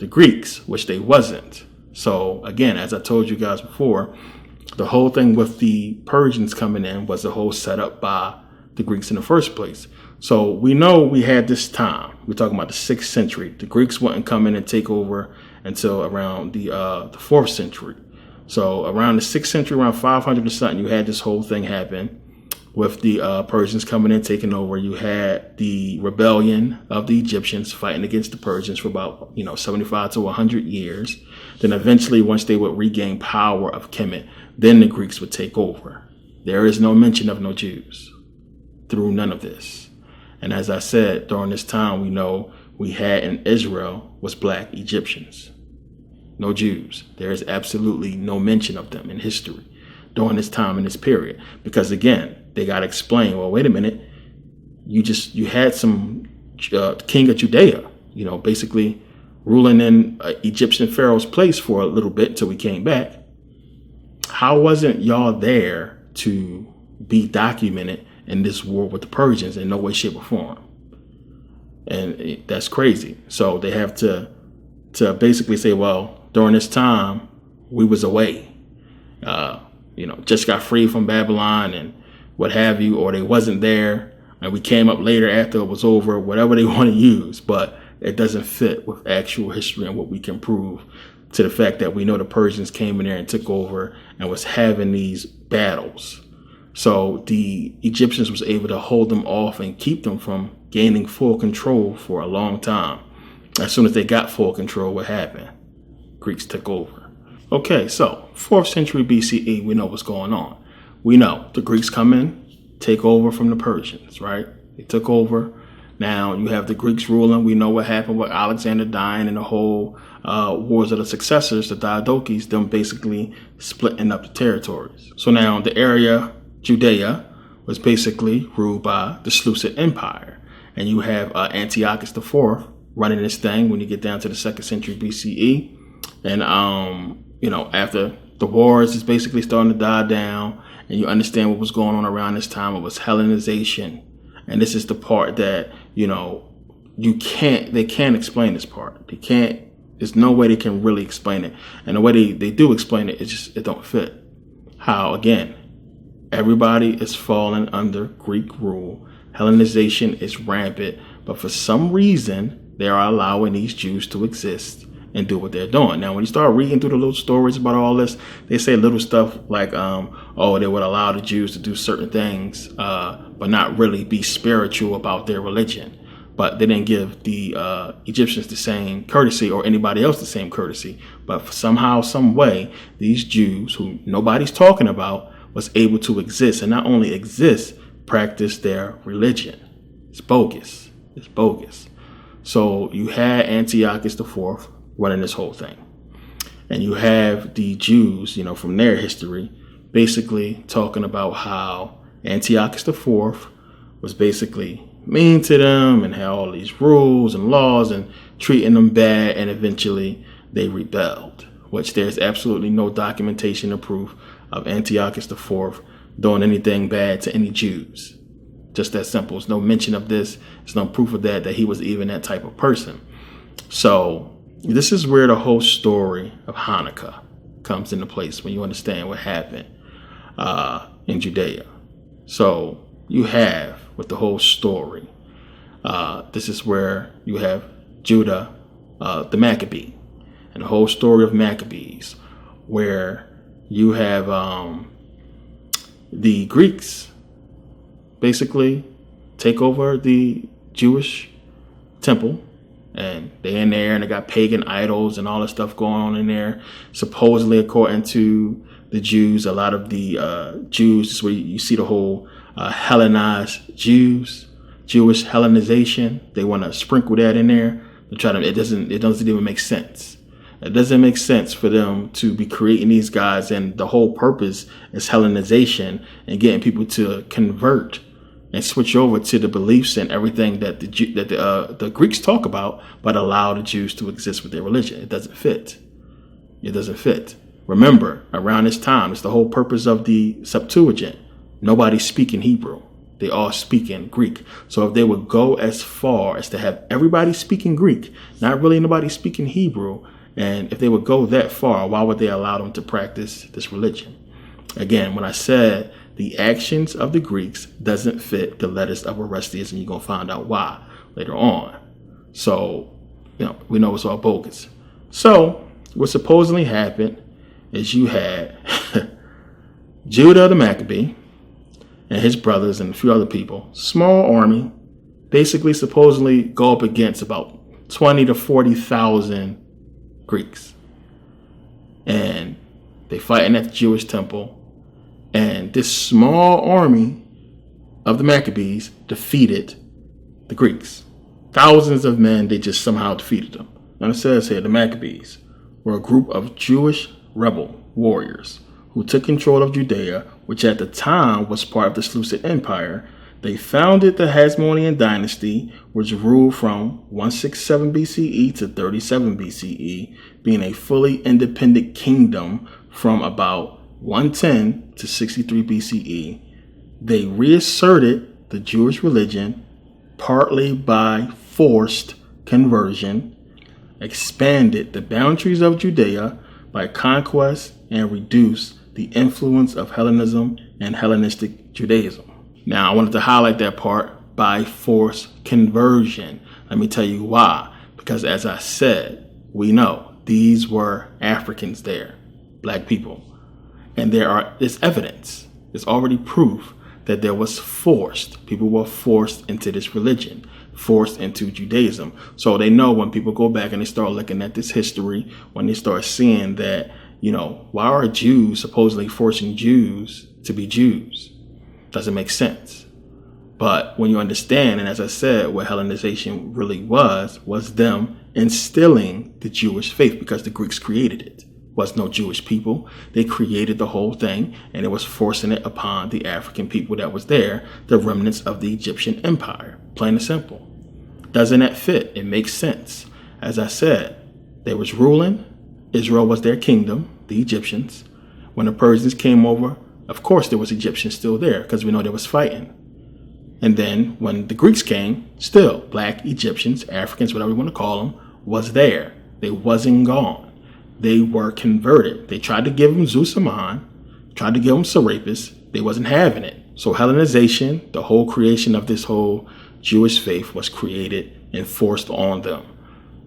the Greeks, which they wasn't. So again, as I told you guys before, the whole thing with the Persians coming in was a whole setup by the Greeks in the first place. So we know we had this time. We're talking about the 6th century. The Greeks wouldn't come in and take over until around the 4th century. So around the 6th century, around 500 or something, you had this whole thing happen with the Persians coming in, taking over. You had the rebellion of the Egyptians fighting against the Persians for about 75 to 100 years. Then eventually, once they would regain power of Kemet, then the Greeks would take over. There is no mention of no Jews through none of this. And as I said, during this time, we know we had in Israel was black Egyptians, no Jews. There is absolutely no mention of them in history during this time in this period, because again, they got to explain, well, wait a minute, you had some king of Judea, basically ruling in Egyptian Pharaoh's place for a little bit until we came back. How wasn't y'all there to be documented in this war with the Persians in no way, shape, or form? And that's crazy. So they have to basically say, well, during this time, we was away, just got free from Babylon and what have you, or they wasn't there and we came up later after it was over, whatever they want to use. But it doesn't fit with actual history and what we can prove to the fact that we know the Persians came in there and took over and was having these battles. So the Egyptians was able to hold them off and keep them from gaining full control for a long time. As soon as they got full control, what happened? Greeks took over. Okay, so 4th century BCE, we know what's going on. We know the Greeks come in, take over from the Persians, right? They took over. Now you have the Greeks ruling. We know what happened with Alexander dying and the whole wars of the successors, the Diadoches, them basically splitting up the territories. So now the area, Judea, was basically ruled by the Seleucid Empire. And you have Antiochus IV running this thing when you get down to the 2nd century BCE. And, after the wars is basically starting to die down and you understand what was going on around this time, it was Hellenization. And this is the part that, they can't explain this part. There's no way they can really explain it. And the way they do explain it, it don't fit. How, again, everybody is falling under Greek rule. Hellenization is rampant, but for some reason, they are allowing these Jews to exist and do what they're doing. Now, when you start reading through the little stories about all this, they say little stuff like, they would allow the Jews to do certain things, but not really be spiritual about their religion. But they didn't give the Egyptians the same courtesy or anybody else the same courtesy. But somehow, some way, these Jews who nobody's talking about was able to exist, and not only exist, practice their religion. It's bogus. It's bogus. So you had Antiochus IV running this whole thing. And you have the Jews, from their history, basically talking about how Antiochus IV was basically mean to them and had all these rules and laws and treating them bad, and eventually they rebelled, which there's absolutely no documentation or proof of Antiochus IV doing anything bad to any Jews. Just that simple. There's no mention of this. There's no proof of that he was even that type of person. So this is where the whole story of Hanukkah comes into place when you understand what happened in Judea. So you have with the whole story, this is where you have Judah, the Maccabee, and the whole story of Maccabees, where you have the Greeks basically take over the Jewish temple. And they in there and they got pagan idols and all this stuff going on in there. Supposedly, according to the Jews, a lot of the Jews, is where you see the whole Hellenized Jews, Jewish Hellenization. They want to sprinkle that in there to try to. It doesn't even make sense. It doesn't make sense for them to be creating these guys, and the whole purpose is Hellenization and getting people to convert and switch over to the beliefs and everything that the Greeks talk about, but allow the Jews to exist with their religion. It doesn't fit. It doesn't fit. Remember, around this time, it's the whole purpose of the Septuagint. Nobody's speaking Hebrew. they all speak in Greek. So if they would go as far as to have everybody speaking Greek, not really nobody speaking Hebrew, and if they would go that far, why would they allow them to practice this religion? Again, when I said the actions of the Greeks doesn't fit the letters of Orestes, and you're going to find out why later on. So, we know it's all bogus. So what supposedly happened is you had Judah the Maccabee and his brothers and a few other people, small army, basically supposedly go up against about 20 to 40,000 Greeks. And they fighting at the Jewish temple. And this small army of the Maccabees defeated the Greeks. Thousands of men, they just somehow defeated them. Now it says here, the Maccabees were a group of Jewish rebel warriors who took control of Judea, which at the time was part of the Seleucid Empire. They founded the Hasmonean dynasty, which ruled from 167 BCE to 37 BCE, being a fully independent kingdom from about 110 to 63 BCE. They reasserted the Jewish religion partly by forced conversion, expanded the boundaries of Judea by conquest, and reduced the influence of Hellenism and Hellenistic Judaism. Now, I wanted to highlight that part, by forced conversion. Let me tell you why. Because as I said, we know these were Africans there, black people. And there's evidence, there's already proof that there was people were forced into this religion, forced into Judaism. So they know when people go back and they start looking at this history, when they start seeing that, why are Jews supposedly forcing Jews to be Jews? Doesn't make sense. But when you understand, and as I said, what Hellenization really was them instilling the Jewish faith, because the Greeks created it. Was no Jewish people. They created the whole thing, and it was forcing it upon the African people that was there, the remnants of the Egyptian empire. Plain and simple. Doesn't that fit? It makes sense. As I said, they was ruling. Israel was their kingdom, the Egyptians. When the Persians came over, of course there was Egyptians still there, because we know they was fighting. And then when the Greeks came, still black Egyptians, Africans, whatever you want to call them, was there. They wasn't gone. They were converted. They tried to give them Zeus Ammon, tried to give them Serapis. They wasn't having it. So Hellenization, the whole creation of this whole Jewish faith, was created and forced on them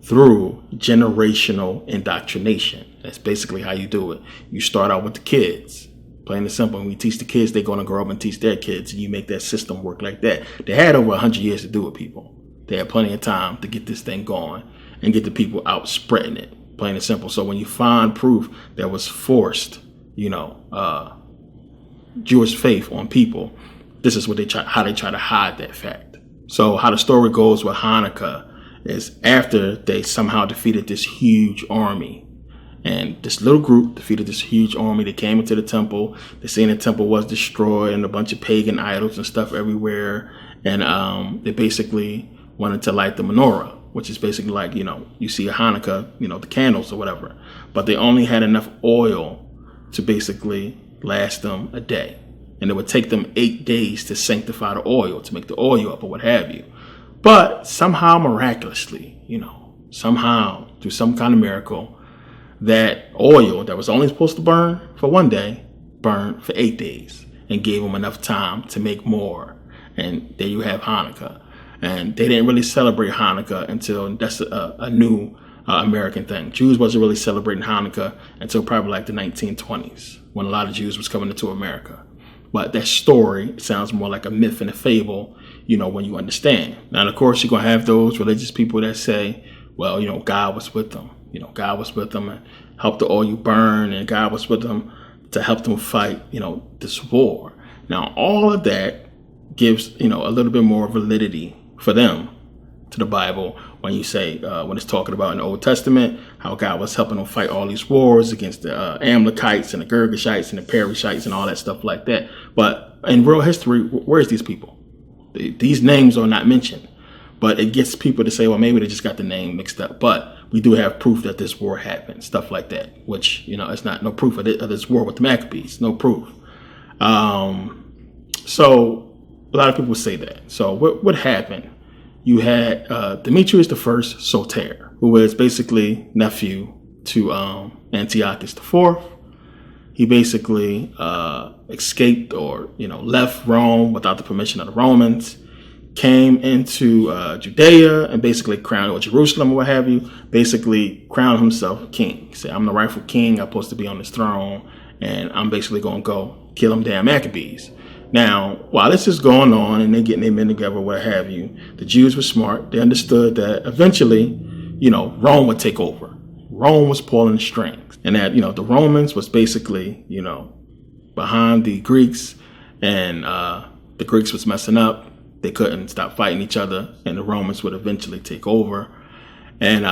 through generational indoctrination. That's basically how you do it. You start out with the kids. Plain and simple. When we teach the kids, they're going to grow up and teach their kids. And you make that system work like that. They had over 100 years to do it, people. They had plenty of time to get this thing going and get the people out spreading it. Plain and simple. So when you find proof that was forced, Jewish faith on people, this is what how they try to hide that fact. So how the story goes with Hanukkah is after they somehow defeated this huge army, and this little group defeated this huge army. They came into the temple. They seen the temple was destroyed and a bunch of pagan idols and stuff everywhere. And they basically wanted to light the menorah, which is basically like, you see a Hanukkah, the candles or whatever. But they only had enough oil to basically last them a day. And it would take them 8 days to sanctify the oil, to make the oil up or what have you. But somehow, miraculously, somehow through some kind of miracle, that oil that was only supposed to burn for 1 day, burned for 8 days and gave them enough time to make more. And there you have Hanukkah. And they didn't really celebrate Hanukkah until that's a new American thing. Jews wasn't really celebrating Hanukkah until probably like the 1920s, when a lot of Jews was coming into America. But that story sounds more like a myth and a fable, when you understand. Now, of course, you're going to have those religious people that say, well, God was with them. God was with them and helped the oil burn, and God was with them to help them fight, this war. Now, all of that gives, a little bit more validity for them to the Bible when you say, when it's talking about in the Old Testament, how God was helping them fight all these wars against the Amalekites and the Girgashites and the Perishites and all that stuff like that. But in real history, where's these people? These names are not mentioned. But it gets people to say, well, maybe they just got the name mixed up. But we do have proof that this war happened, stuff like that, which, it's not no proof of this war with the Maccabees, no proof. So a lot of people say that. So what happened? You had Demetrius the First Soter, who was basically nephew to Antiochus the Fourth. He basically escaped or left Rome without the permission of the Romans, came into Judea and basically crowned, or Jerusalem or what have you, basically crowned himself king. He said, I'm the rightful king, I'm supposed to be on this throne, and I'm basically going to go kill them damn Maccabees. Now, while this is going on and they're getting their men together, what have you, the Jews were smart. They understood that eventually, Rome would take over. Rome was pulling the strings. And that, the Romans was basically, behind the Greeks, and the Greeks was messing up. They couldn't stop fighting each other, and the Romans would eventually take over. And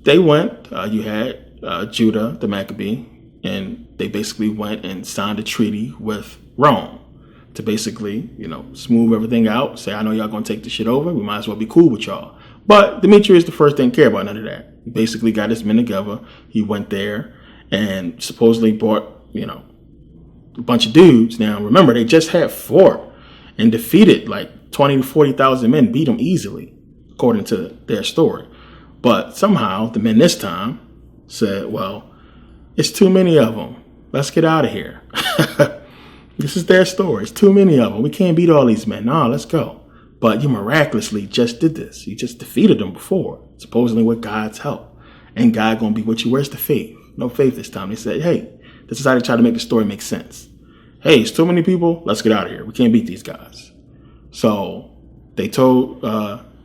they went, you had Judah, the Maccabee, and they basically went and signed a treaty with Rome to basically, smooth everything out, say, I know y'all going to take this shit over. We might as well be cool with y'all. But Demetrius the First didn't care about none of that. He basically got his men together. He went there and supposedly brought, a bunch of dudes. Now, remember, they just had fought and defeated like 20 to 40,000 men, beat them easily, according to their story. But somehow the men this time said, well, it's too many of them. Let's get out of here. This is their story. It's too many of them. We can't beat all these men. No, let's go. But you miraculously just did this. You just defeated them before, supposedly with God's help. And God going to be with you. Where's the faith? No faith this time. They said, hey, this is how they try to make the story make sense. Hey, it's too many people. Let's get out of here. We can't beat these guys. So they told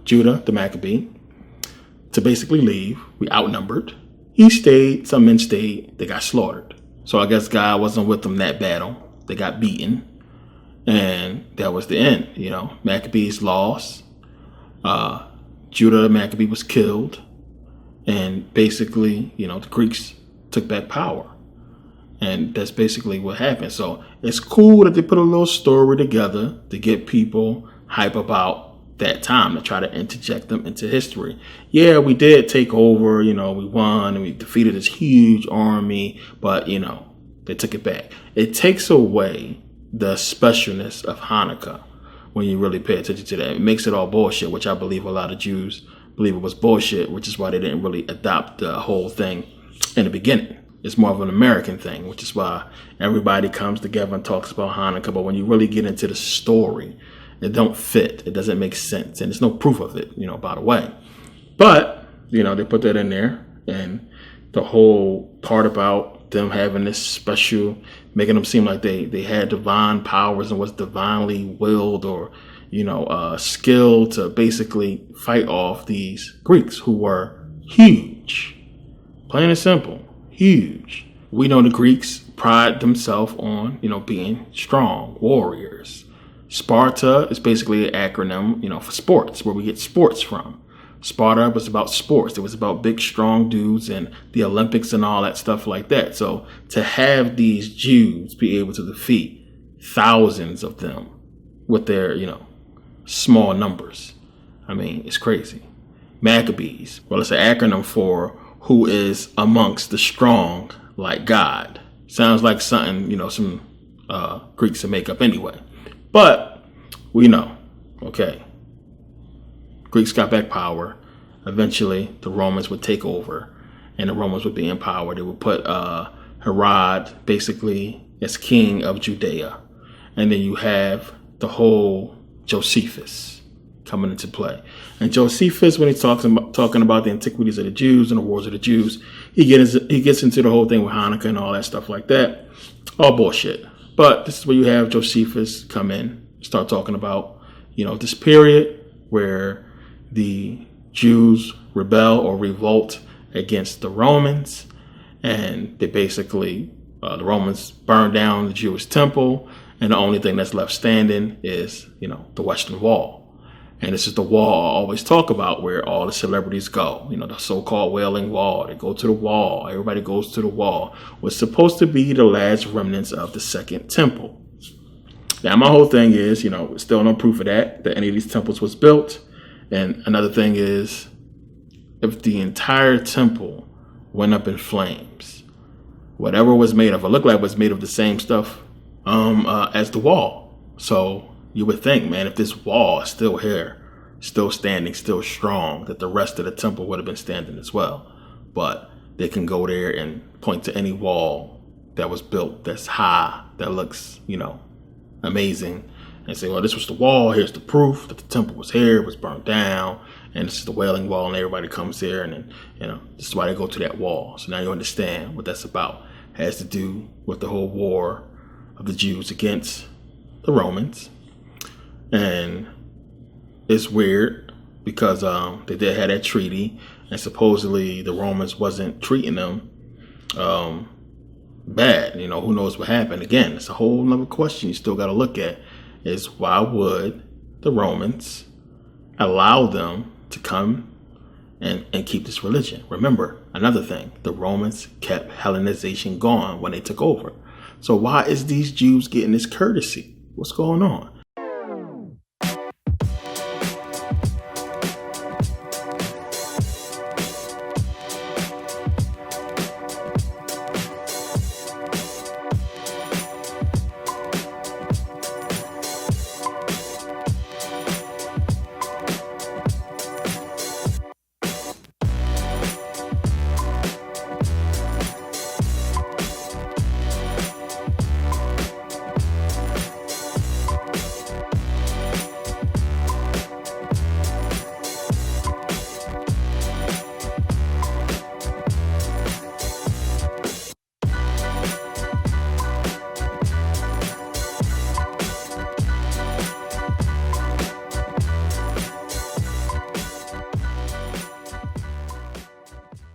Judah, the Maccabee, to basically leave. We outnumbered. He stayed. Some men stayed. They got slaughtered. So I guess God wasn't with them that battle. They got beaten. And that was the end. Maccabees lost. Judah, the Maccabee, was killed. And basically, the Greeks took back power. And that's basically what happened. So it's cool that they put a little story together to get people hype about that time, to try to interject them into history. Yeah, we did take over, we won and we defeated this huge army, but, they took it back. It takes away the specialness of Hanukkah when you really pay attention to that. It makes it all bullshit, which I believe a lot of Jews believe it was bullshit, which is why they didn't really adopt the whole thing in the beginning. It's more of an American thing, which is why everybody comes together and talks about Hanukkah. But when you really get into the story, it don't fit. It doesn't make sense. And there's no proof of it, by the way. But, they put that in there. And the whole part about them having this special, making them seem like they had divine powers and was divinely willed or, skill to basically fight off these Greeks who were huge. Plain and simple. Huge. We know the Greeks pride themselves on, being strong warriors. Sparta is basically an acronym, for sports, where we get sports from. Sparta was about sports. It was about big, strong dudes and the Olympics and all that stuff like that. So to have these Jews be able to defeat thousands of them with their, small numbers, it's crazy. Maccabees. Well, it's an acronym for who is amongst the strong like God. Sounds like something, some Greeks to make up anyway. But we know, okay, Greeks got back power. Eventually, the Romans would take over, and the Romans would be in power. They would put Herod basically as king of Judea. And then you have the whole Josephus coming into play. And Josephus, when he's talking about the antiquities of the Jews and the wars of the Jews, he gets into the whole thing with Hanukkah and all that stuff like that. All bullshit. But this is where you have Josephus come in, start talking about, this period where the Jews rebel or revolt against the Romans, and they basically, the Romans burn down the Jewish temple, and the only thing that's left standing is, the Western Wall. And this is the wall I always talk about where all the celebrities go, the so-called Wailing Wall. They go to the wall. Everybody goes to the wall. What's supposed to be the last remnants of the Second Temple. Now, my whole thing is, still no proof of that any of these temples was built. And another thing is, if the entire temple went up in flames, whatever was made of, it looked like it was made of the same stuff as the wall. So you would think, man, if this wall is still here, still standing, still strong, that the rest of the temple would have been standing as well. But they can go there and point to any wall that was built that's high, that looks, amazing, and say, well, this was the wall. Here's the proof that the temple was here, it was burnt down, and this is the Wailing Wall, and everybody comes here, and then, this is why they go to that wall. So now you understand what that's about. It has to do with the whole war of the Jews against the Romans. And it's weird because they did have that treaty, and supposedly the Romans wasn't treating them bad. Who knows what happened? Again, it's a whole nother question you still got to look at, is why would the Romans allow them to come and keep this religion? Remember, another thing, the Romans kept Hellenization going when they took over. So why is these Jews getting this courtesy? What's going on?